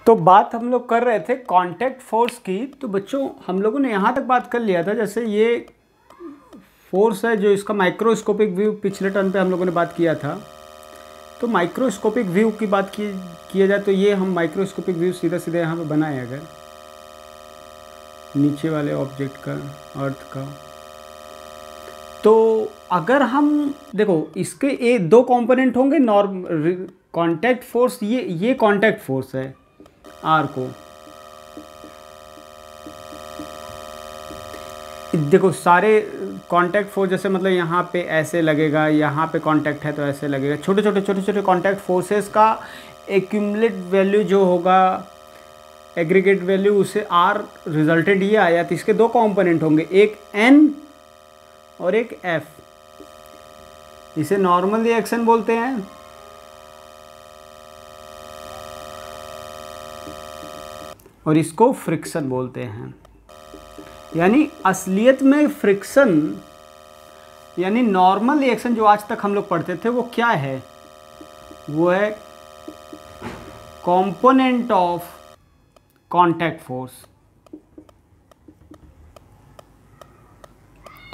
तो बात हम लोग कर रहे थे कांटेक्ट फोर्स की। तो बच्चों हम लोगों ने यहाँ तक बात कर लिया था, जैसे ये फोर्स है जो इसका माइक्रोस्कोपिक व्यू पिछले टर्न पे हम लोगों ने बात किया था। तो माइक्रोस्कोपिक व्यू की बात किया जाए तो ये हम माइक्रोस्कोपिक व्यू सीधा सीधा यहाँ पे बनाए अगर नीचे वाले ऑब्जेक्ट का, अर्थ का, तो अगर हम देखो इसके दो कंपोनेंट होंगे। कांटेक्ट फोर्स, ये कांटेक्ट फोर्स है आर को, देखो सारे कांटेक्ट फोर्स जैसे मतलब यहाँ पे ऐसे लगेगा, यहाँ पे कांटेक्ट है तो ऐसे लगेगा। छोटे छोटे कांटेक्ट फोर्सेस का एक्यूमुलेट वैल्यू जो होगा, एग्रीगेट वैल्यू, उसे आर रिजल्टेड ये आया। तो इसके दो कंपोनेंट होंगे, एक एन और एक एफ। इसे नॉर्मल रिएक्शन बोलते हैं और इसको फ्रिक्शन बोलते हैं। यानी असलियत में फ्रिक्शन यानी नॉर्मल रिएक्शन जो आज तक हम लोग पढ़ते थे वो क्या है, वो है कंपोनेंट ऑफ कांटेक्ट फोर्स।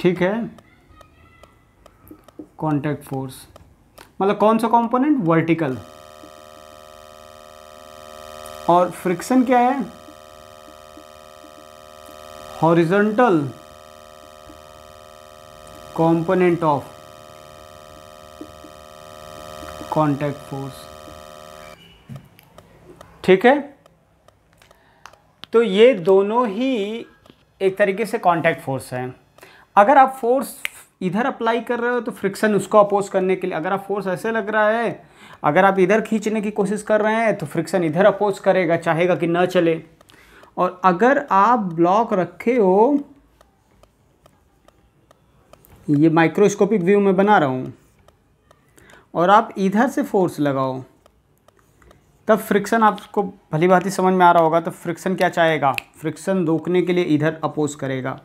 ठीक है, कांटेक्ट फोर्स मतलब कौन सा कंपोनेंट, वर्टिकल। और फ्रिक्शन क्या है, horizontal component of contact force. ठीक है, तो ये दोनों ही एक तरीके से कांटेक्ट फोर्स है। अगर आप फोर्स इधर अप्लाई कर रहे हो तो फ्रिक्शन उसको अपोज करने के लिए, अगर आप फोर्स ऐसे लग रहा है, अगर आप इधर खींचने की कोशिश कर रहे हैं तो फ्रिक्शन इधर अपोज करेगा, चाहेगा कि ना चले। और अगर आप ब्लॉक रखे हो, ये माइक्रोस्कोपिक व्यू में बना रहा हूँ, और आप इधर से फोर्स लगाओ, तब फ्रिक्शन आपको भली भांति समझ में आ रहा होगा। तो फ्रिक्शन क्या चाहेगा, फ्रिक्शन रोकने के लिए इधर अपोज करेगा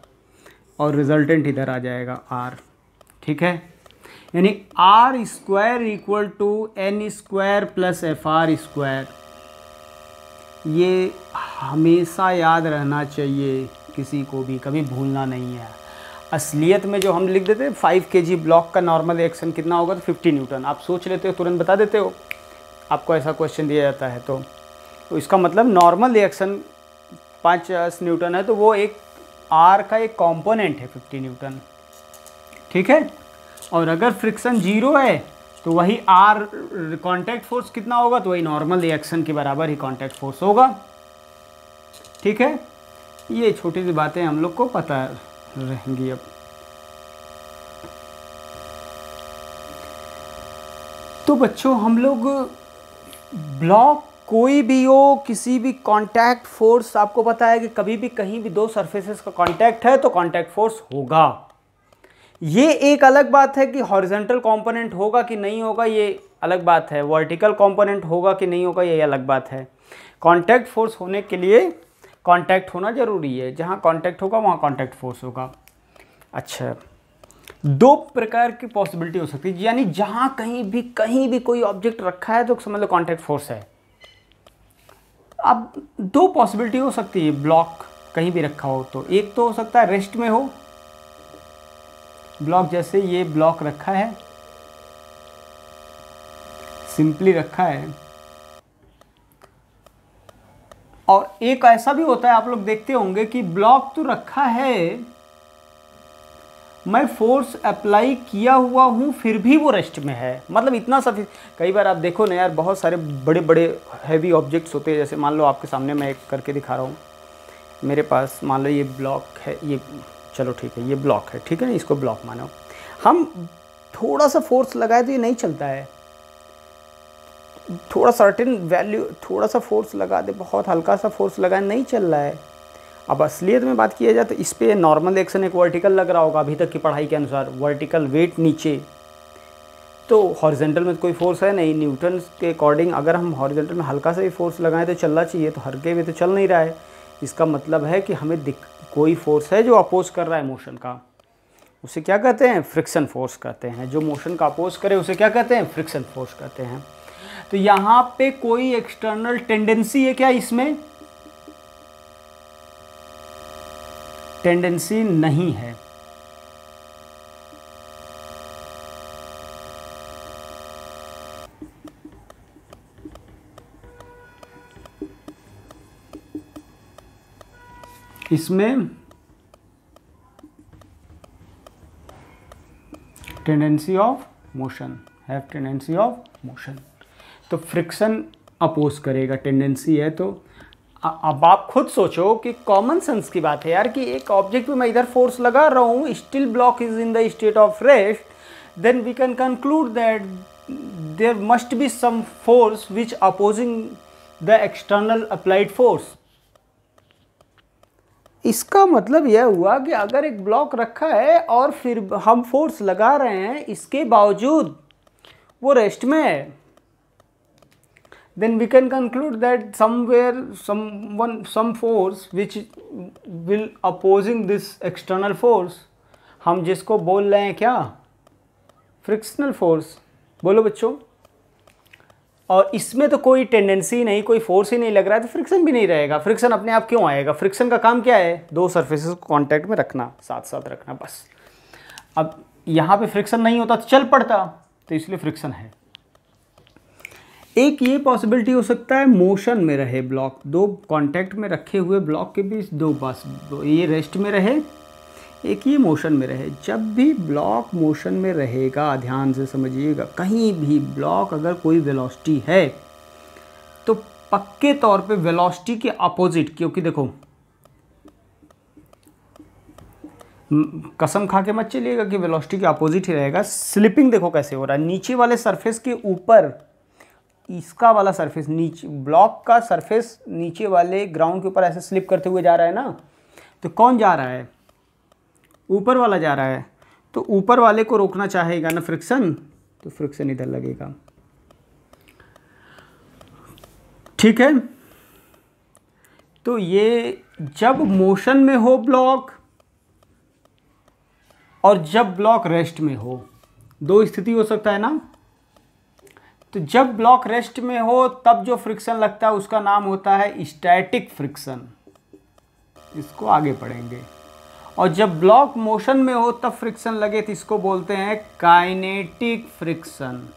और रिजल्टेंट इधर आ जाएगा आर। ठीक है, यानी R square equal to N square plus F R square. ये हमेशा याद रहना चाहिए, किसी को भी कभी भूलना नहीं है। असलियत में जो हम लिख देते हैं 5 kg ब्लॉक का नॉर्मल रिएक्शन कितना होगा, तो 50 न्यूटन। आप सोच लेते हो, तुरंत बता देते हो, आपको ऐसा क्वेश्चन दिया जाता है तो इसका मतलब नॉर्मल रिएक्शन 5 न्यूटन है, तो वो एक आर का एक कंपोनेंट है 50 न्यूटन। ठीक है, और अगर फ्रिक्शन 0 है तो वही आर कांटेक्ट फोर्स कितना होगा, तो वही नॉर्मल रिएक्शन के बराबर ही कांटेक्ट फोर्स होगा। ठीक है, ये छोटी सी बातें हम लोग को पता रहेंगी। अब तो बच्चों हम लोग ब्लॉक कोई भी हो, किसी भी कांटेक्ट फोर्स, आपको पता है कि कभी भी कहीं भी दो सरफेसेस का कांटेक्ट है तो कांटेक्ट फोर्स होगा। ये एक अलग बात है कि हॉरिजॉन्टल कंपोनेंट होगा कि नहीं होगा, ये अलग बात है। वर्टिकल कंपोनेंट होगा कि नहीं होगा, ये अलग बात है। कांटेक्ट फोर्स होने के लिए कांटेक्ट होना जरूरी है, जहाँ कांटेक्ट होगा वहाँ कांटेक्ट फोर्स होगा। अच्छा, दो प्रकार की पॉसिबिलिटी हो सकती है, यानी जहाँ कहीं भी कोई ऑब्जेक्ट रखा है तो समझ लो कांटेक्ट फोर्स है। अब दो पॉसिबिलिटी हो सकती है, ब्लॉक कहीं भी रखा हो तो एक तो हो सकता है रेस्ट में हो ब्लॉक, जैसे ये ब्लॉक रखा है, सिंपली रखा है। और एक ऐसा भी होता है, आप लोग देखते होंगे कि ब्लॉक तो रखा है, मैं फोर्स अप्लाई किया हुआ हूं फिर भी वो रेस्ट में है। मतलब इतना सा, कई बार आप देखो ना यार, बहुत सारे बड़े बड़े हैवी ऑब्जेक्ट्स होते हैं। जैसे मान लो आपके सामने मैं एक करके दिखा रहा हूँ, मेरे पास मान लो ये ब्लॉक है, ये चलो ठीक है, ये ब्लॉक है, ठीक है ना, इसको ब्लॉक मानो। हम थोड़ा सा फोर्स लगाए तो ये नहीं चलता है, थोड़ा सर्टेन वैल्यू, थोड़ा सा फोर्स लगा दे, बहुत हल्का सा फोर्स लगाए, नहीं चल रहा है। अब असलियत में बात किया जाए तो इस पे नॉर्मल रिएक्शन एक वर्टिकल लग रहा होगा, अभी तक की पढ़ाई के अनुसार वर्टिकल वेट नीचे, तो हॉरिजॉन्टल में कोई फोर्स है नहीं। न्यूटन के अकॉर्डिंग अगर हम हॉरिजॉन्टल में हल्का सा भी फोर्स लगाएं तो चलना चाहिए, तो हल्के में तो चल नहीं रहा है। इसका मतलब है कि हमें कोई फोर्स है जो अपोज कर रहा है मोशन का, उसे क्या कहते हैं, फ्रिक्शन फोर्स कहते हैं। जो मोशन का अपोज करे उसे क्या कहते हैं, फ्रिक्शन फोर्स कहते हैं। तो यहाँ पे कोई एक्सटर्नल टेंडेंसी है क्या? इसमें टेंडेंसी नहीं है। इसमें tendency of motion, have tendency of motion. तो फ्रिक्शन अपोज करेगा, टेंडेंसी है। तो अब आप खुद सोचो कि कॉमन सेंस की बात है यार, कि एक ऑब्जेक्ट पे मैं इधर फोर्स लगा रहा हूँ, still block is in the state of rest, then we can conclude that there must be some force which opposing the external applied force. इसका मतलब यह हुआ कि अगर एक ब्लॉक रखा है और फिर हम फोर्स लगा रहे हैं, इसके बावजूद वो रेस्ट में है, then we can conclude that somewhere some force which will opposing this external force, हम जिसको बोल रहे हैं क्या? Frictional force. बोलो बच्चों। और इसमें तो कोई टेंडेंसी नहीं, कोई फोर्स ही नहीं लग रहा है, तो फ्रिक्शन भी नहीं रहेगा। फ्रिक्शन अपने आप क्यों आएगा? फ्रिक्शन का काम क्या है? दो सरफेसेस को कांटेक्ट में रखना, साथ साथ रखना, बस। अब यहाँ पे फ्रिक्शन नहीं होता तो चल पड़ता, तो इसलिए फ्रिक्शन है। एक ये पॉसिबिलिटी हो सकता है मोशन में रहे ब्लॉक, दो कांटेक्ट में रखे हुए ब्लॉक के बीच दो, बस ये रेस्ट में रहे, एक ये मोशन में रहे। जब भी ब्लॉक मोशन में रहेगा, ध्यान से समझिएगा, कहीं भी ब्लॉक अगर कोई वेलोसिटी है तो पक्के तौर पे वेलोसिटी के अपोजिट, क्योंकि देखो कसम खा के मत चलिएगा कि वेलोसिटी के अपोजिट ही रहेगा। स्लिपिंग देखो कैसे हो रहा है, नीचे वाले सरफेस के ऊपर, इसका वाला सरफेस नीचे, ब्लॉक का सरफेस नीचे वाले ग्राउंड के ऊपर ऐसे स्लिप करते हुए जा रहा है ना, तो कौन जा रहा है? ऊपर वाला जा रहा है। तो ऊपर वाले को रोकना चाहेगा ना फ्रिक्शन, तो फ्रिक्शन इधर लगेगा। ठीक है। तो ये जब मोशन में हो ब्लॉक और जब ब्लॉक रेस्ट में हो, दो स्थिति हो सकता है ना। तो जब ब्लॉक रेस्ट में हो तब जो फ्रिक्शन लगता है उसका नाम होता है स्टैटिक फ्रिक्शन, इसको आगे पढ़ेंगे। और जब ब्लॉक मोशन में हो तब फ्रिक्शन लगे तो इसको बोलते हैं काइनेटिक फ्रिक्शन।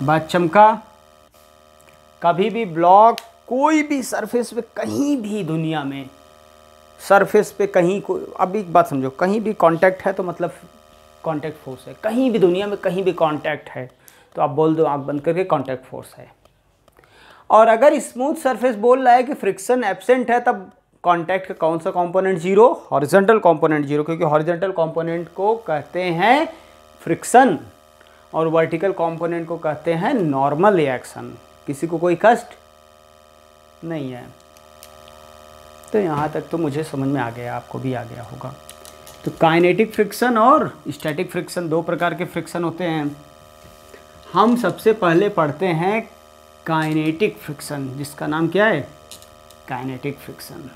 बात चमका? कभी भी ब्लॉक कोई भी सरफेस पे, कहीं भी दुनिया में सरफेस पे कहीं कोई, अब एक बात समझो, कहीं भी कांटेक्ट है तो मतलब कांटेक्ट फोर्स है। कहीं भी दुनिया में कहीं भी कांटेक्ट है तो आप बोल दो आंख बंद करके कांटेक्ट फोर्स है। और अगर स्मूथ सरफेस बोल रहा है कि फ्रिक्शन एब्सेंट है, तब कांटेक्ट का कौन सा component zero? Horizontal component zero, क्योंकि हॉरिजॉन्टल कंपोनेंट को कहते हैं फ्रिक्शन और वर्टिकल कंपोनेंट को कहते हैं नॉर्मल रिएक्शन। किसी को कोई कष्ट नहीं है। तो यहाँ तक तो मुझे समझ में आ गया, आपको भी आ गया होगा। तो काइनेटिक फ्रिक्शन और स्टैटिक फ्रिक्शन, दो प्रकार के फ्रिक्शन होते हैं। हम सबसे पहले पढ़ते हैं काइनेटिक फ्रिक्शन, जिसका नाम क्या है? Kinetic friction.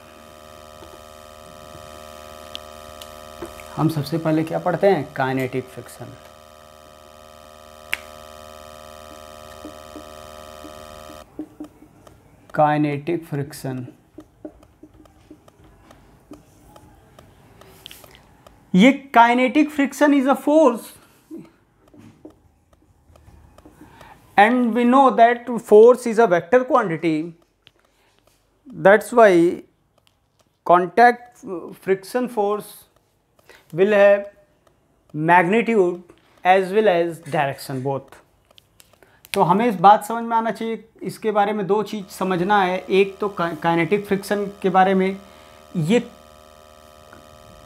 हम सबसे पहले क्या पढ़ते हैं? Kinetic friction. काइनेटिक फ्रिक्शन, ये kinetic friction is a force, and we know that force is a vector quantity, that's why contact friction force will have magnitude as well as direction both। तो हमें इस बात समझ में आना चाहिए, इसके बारे में दो चीज़ समझना है। एक तो काइनेटिक फ्रिक्शन के बारे में, ये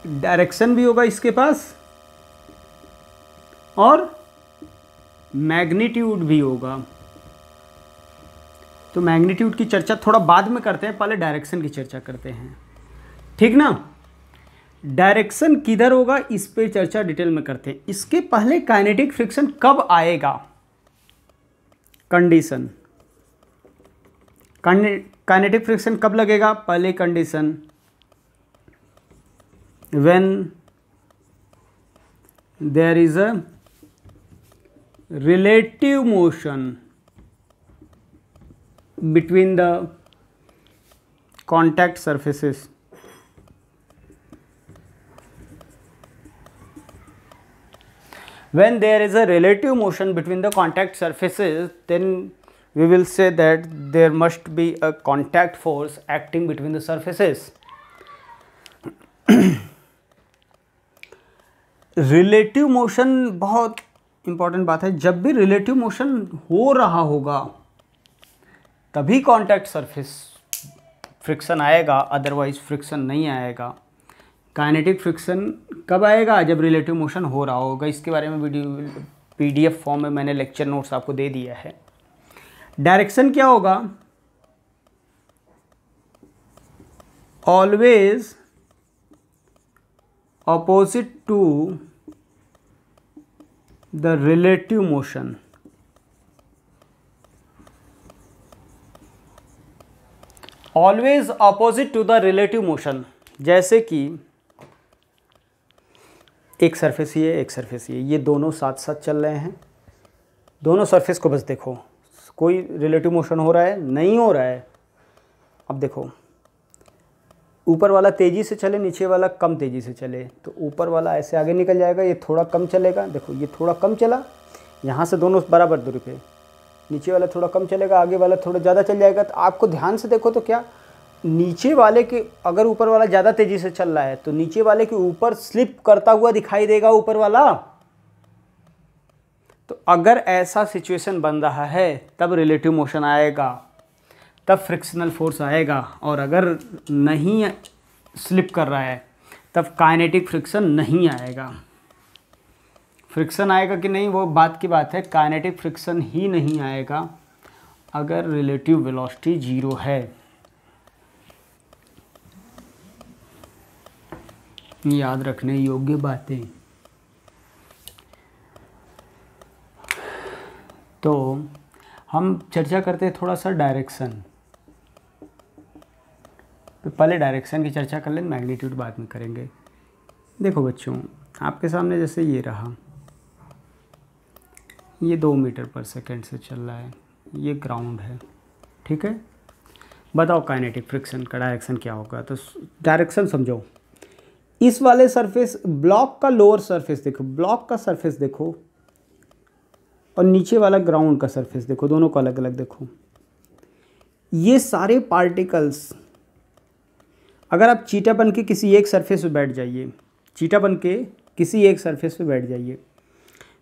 डायरेक्शन भी होगा इसके पास और मैग्नीट्यूड भी होगा। तो मैग्नीट्यूड की चर्चा थोड़ा बाद में करते हैं, पहले डायरेक्शन की चर्चा करते हैं, ठीक ना। डायरेक्शन किधर होगा इस पे चर्चा डिटेल में करते हैं। इसके पहले काइनेटिक फ्रिक्शन कब आएगा? कंडीशन, काइनेटिक फ्रिक्शन कब लगेगा? पहले condition, when there is a relative motion between the contact surfaces. When there is a relative motion between the contact surfaces, then we will say that there must be a contact force acting between the surfaces. Relative motion बहुत important बात है। जब भी relative motion हो रहा होगा तभी contact surface friction आएगा, अदरवाइज फ्रिक्शन नहीं आएगा। काइनेटिक फ्रिक्शन कब आएगा? जब रिलेटिव मोशन हो रहा होगा। इसके बारे में वीडियो PDF फॉर्म में मैंने लेक्चर नोट्स आपको दे दिया है। डायरेक्शन क्या होगा? Always opposite to the relative motion. Always opposite to the relative motion. जैसे कि एक सरफेस ये, एक सरफेस ये दोनों साथ साथ चल रहे हैं। दोनों सरफेस को बस देखो, कोई रिलेटिव मोशन हो रहा है? नहीं हो रहा है। अब देखो, ऊपर वाला तेज़ी से चले, नीचे वाला कम तेज़ी से चले, तो ऊपर वाला ऐसे आगे निकल जाएगा, ये थोड़ा कम चलेगा। देखो ये थोड़ा कम चला, यहाँ से दोनों बराबर दूरी पे। नीचे वाला थोड़ा कम चलेगा, आगे वाला थोड़ा ज़्यादा चल जाएगा। तो आपको ध्यान से देखो तो क्या नीचे वाले के, अगर ऊपर वाला ज़्यादा तेज़ी से चल रहा है तो नीचे वाले के ऊपर स्लिप करता हुआ दिखाई देगा ऊपर वाला। तो अगर ऐसा सिचुएशन बन रहा है तब रिलेटिव मोशन आएगा, तब फ्रिक्शनल फोर्स आएगा। और अगर नहीं स्लिप कर रहा है तब काइनेटिक फ्रिक्शन नहीं आएगा। फ्रिक्शन आएगा कि नहीं वो बात की बात है। काइनेटिक फ्रिक्शन ही नहीं आएगा अगर रिलेटिव वेलोसिटी 0 है। याद रखने योग्य बातें। तो हम चर्चा करते हैं थोड़ा सा डायरेक्शन। तो पहले डायरेक्शन की चर्चा कर लें, मैग्नीट्यूड बाद में करेंगे। देखो बच्चों, आपके सामने जैसे ये रहा, ये 2 मीटर पर सेकेंड से चल रहा है, ये ग्राउंड है, ठीक है। बताओ काइनेटिक फ्रिक्शन का डायरेक्शन क्या होगा? तो डायरेक्शन समझो। इस वाले सरफेस, ब्लॉक का लोअर सरफेस देखो, ब्लॉक का सरफेस देखो, और नीचे वाला ग्राउंड का सरफेस देखो, दोनों को अलग अलग देखो। ये सारे पार्टिकल्स, अगर आप चीटा बन के किसी एक सरफेस पे बैठ जाइए, चीटा बन के किसी एक सरफेस पे बैठ जाइए,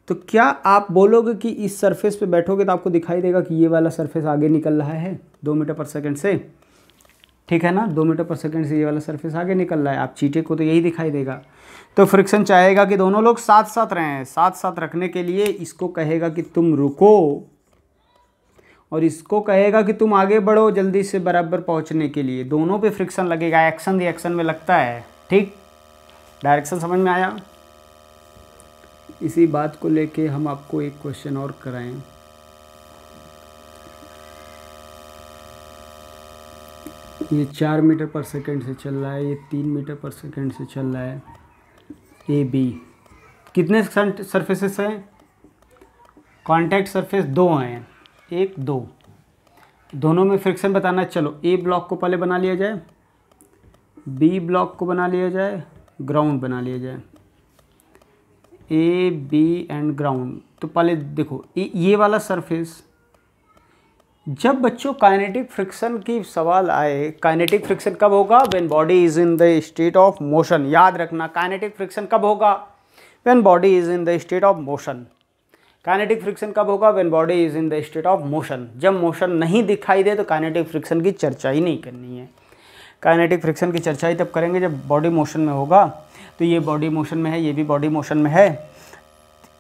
तो क्या आप बोलोगे कि इस सरफेस पे बैठोगे तो आपको दिखाई देगा कि ये वाला सरफेस आगे निकल रहा है 2 मीटर पर सेकंड से? ठीक है ना, 2 मीटर पर सेकंड से ये वाला सरफेस आगे निकल रहा है। आप चीटे को तो यही दिखाई देगा। तो फ्रिक्शन चाहेगा कि दोनों लोग साथ साथ रहें। साथ साथ रखने के लिए इसको कहेगा कि तुम रुको, और इसको कहेगा कि तुम आगे बढ़ो जल्दी से बराबर पहुंचने के लिए। दोनों पे फ्रिक्शन लगेगा, एक्शन रिएक्शन में लगता है। ठीक, डायरेक्शन समझ में आया? इसी बात को लेके हम आपको एक क्वेश्चन और कराएं। ये 4 मीटर पर सेकंड से चल रहा है, ये 3 मीटर पर सेकंड से चल रहा है। ए बी कितने सरफेसेस हैं? कॉन्टैक्ट सरफेस 2 हैं, 1 2। दोनों में फ्रिक्शन बताना। चलो ए ब्लॉक को पहले बना लिया जाए, बी ब्लॉक को बना लिया जाए, ग्राउंड बना लिया जाए। A B and ground. तो पहले देखो ये वाला सरफेस, जब बच्चों काइनेटिक फ्रिक्शन की सवाल आए, काइनेटिक फ्रिक्शन कब होगा? When body is in the state of motion. याद रखना, काइनेटिक फ्रिक्शन कब होगा? When body is in the state of motion. Kinetic friction कब होगा? When body is in the state of motion. जब मोशन नहीं दिखाई दे तो काइनेटिक फ्रिक्शन की चर्चा ही नहीं करनी है। काइनेटिक फ्रिक्शन की चर्चा ही तब करेंगे जब बॉडी मोशन में होगा। तो ये बॉडी मोशन में है, ये भी बॉडी मोशन में है।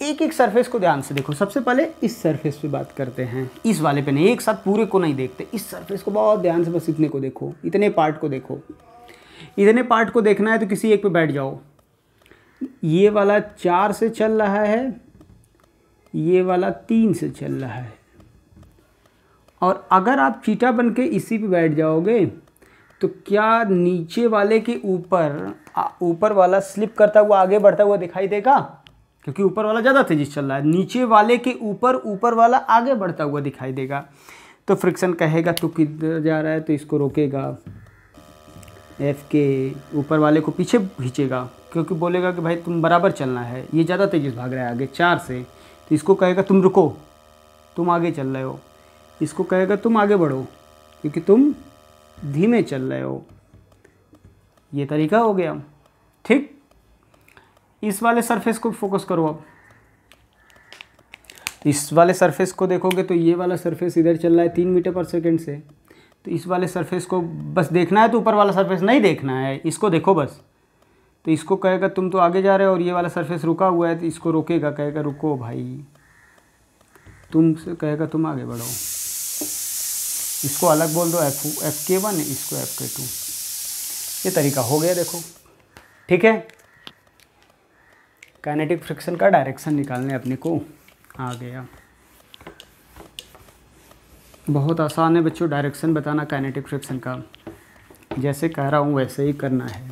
एक एक सरफेस को ध्यान से देखो। सबसे पहले इस सरफेस पे बात करते हैं, इस वाले पे नहीं, एक साथ पूरे को नहीं देखते। इस सरफेस को बहुत ध्यान से, बस इतने को देखो, इतने पार्ट को देखो। इतने पार्ट को देखना है तो किसी एक पे बैठ जाओ। ये वाला 4 से चल रहा है, ये वाला 3 से चल रहा है। और अगर आप चीटा बन के इसी पे बैठ जाओगे तो क्या नीचे वाले के ऊपर वाला स्लिप करता हुआ आगे बढ़ता हुआ दिखाई देगा? क्योंकि ऊपर वाला ज़्यादा तेज़ी से चल रहा है, नीचे वाले के ऊपर ऊपर वाला आगे बढ़ता हुआ दिखाई देगा। तो फ्रिक्शन कहेगा तू किधर जा रहा है, तो इसको रोकेगा, एफ के ऊपर वाले को पीछे खींचेगा, क्योंकि बोलेगा कि भाई तुम बराबर चलना है, ये ज़्यादा तेज़ी से भाग रहा है आगे 4 से, तो इसको कहेगा तुम रुको, तुम आगे चल रहे हो। इसको कहेगा तुम आगे बढ़ो, क्योंकि तुम धीमे चल रहे हो। ये तरीका हो गया। ठीक, इस वाले सरफेस को फोकस करो। अब इस वाले सरफेस को देखोगे तो ये वाला सरफेस इधर चल रहा है 3 मीटर पर सेकंड से, तो इस वाले सरफेस को बस देखना है, तो ऊपर वाला सरफेस नहीं देखना है, इसको देखो बस। तो इसको कहेगा तुम तो आगे जा रहे हो और ये वाला सरफेस रुका हुआ है, तो इसको रोकेगा, कहेगा रुको भाई, तुम से कहेगा तुम आगे बढ़ो। इसको अलग बोल दो Fk1, इसको Fk2। ये तरीका हो गया, देखो। ठीक है, काइनेटिक फ्रिक्शन का डायरेक्शन निकालने अपने को आ गया। बहुत आसान है बच्चों डायरेक्शन बताना काइनेटिक फ्रिक्शन का, जैसे कह रहा हूँ वैसे ही करना है।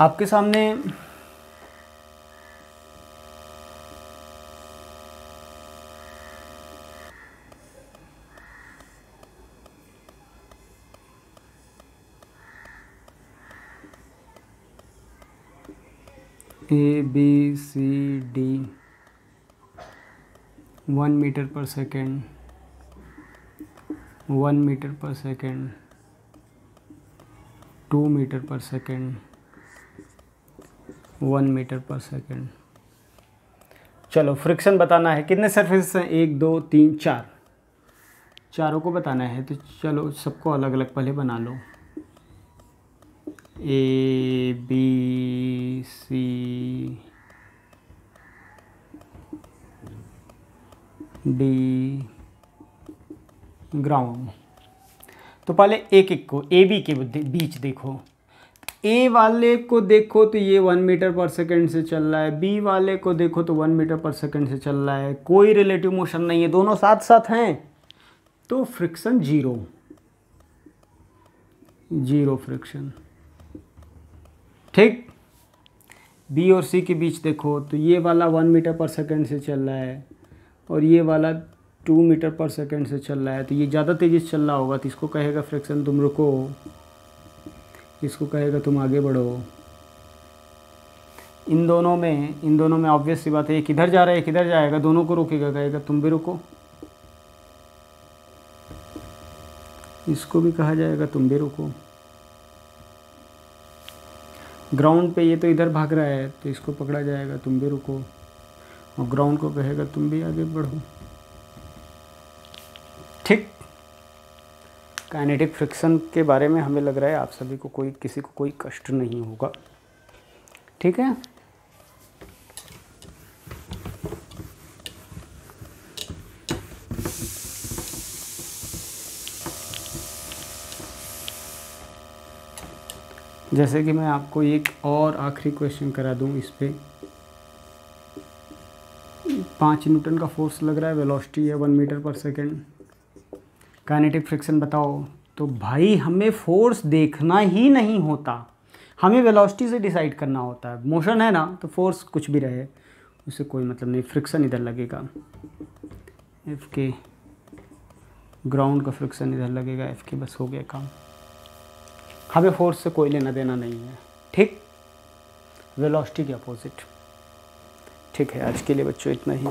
आपके सामने ABCD 1 मीटर पर सेकेंड, 1 मीटर पर सेकेंड, 2 मीटर पर सेकेंड, 1 मीटर पर सेकेंड। चलो फ्रिक्शन बताना है, कितने सरफेस हैं, 1 2 3 4, चारों को बताना है। तो चलो सबको अलग अलग पहले बना लो। ABCD ground. तो पहले एक एक को AB के बीच देखो। A वाले को देखो तो ये 1 मीटर पर सेकंड से चल रहा है, B वाले को देखो तो 1 मीटर पर सेकंड से चल रहा है, कोई रिलेटिव मोशन नहीं है, दोनों साथ साथ हैं, तो फ्रिक्शन जीरो फ्रिक्शन। ठीक, B और C के बीच देखो तो ये वाला 1 मीटर पर सेकंड से चल रहा है और ये वाला 2 मीटर पर सेकंड से चल रहा है, तो ये ज़्यादा तेज़ी से चल रहा होगा, तो इसको कहेगा फ्रिक्शन तुम रुको, इसको कहेगा तुम आगे बढ़ो। इन दोनों में ऑब्वियस सी बात है, एक इधर जा रहा है एक इधर जाएगा, दोनों को रोकेगा, कहेगा तुम भी रुको। इसको भी कहा जाएगा तुम भी रुको। ग्राउंड पे ये तो इधर भाग रहा है, तो इसको पकड़ा जाएगा तुम भी रुको, और ग्राउंड को कहेगा तुम भी आगे बढ़ो। ठीक, काइनेटिक फ्रिक्शन के बारे में हमें लग रहा है आप सभी को किसी को कोई कष्ट नहीं होगा। ठीक है, जैसे कि मैं आपको एक और आखिरी क्वेश्चन करा दूं इस पे। 5 न्यूटन का फोर्स लग रहा है, वेलोसिटी है 1 मीटर पर सेकेंड, काइनेटिक फ्रिक्शन बताओ। तो भाई हमें फोर्स देखना ही नहीं होता, हमें वेलोसिटी से डिसाइड करना होता है। मोशन है ना, तो फोर्स कुछ भी रहे उससे कोई मतलब नहीं, फ्रिक्शन इधर लगेगा एफ के, ग्राउंड का फ्रिक्शन इधर लगेगा एफ के, बस हो गया काम। हमें फोर्स से कोई लेना देना नहीं है। ठीक, वेलोसिटी के अपोजिट। ठीक है, आज के लिए बच्चों इतना ही।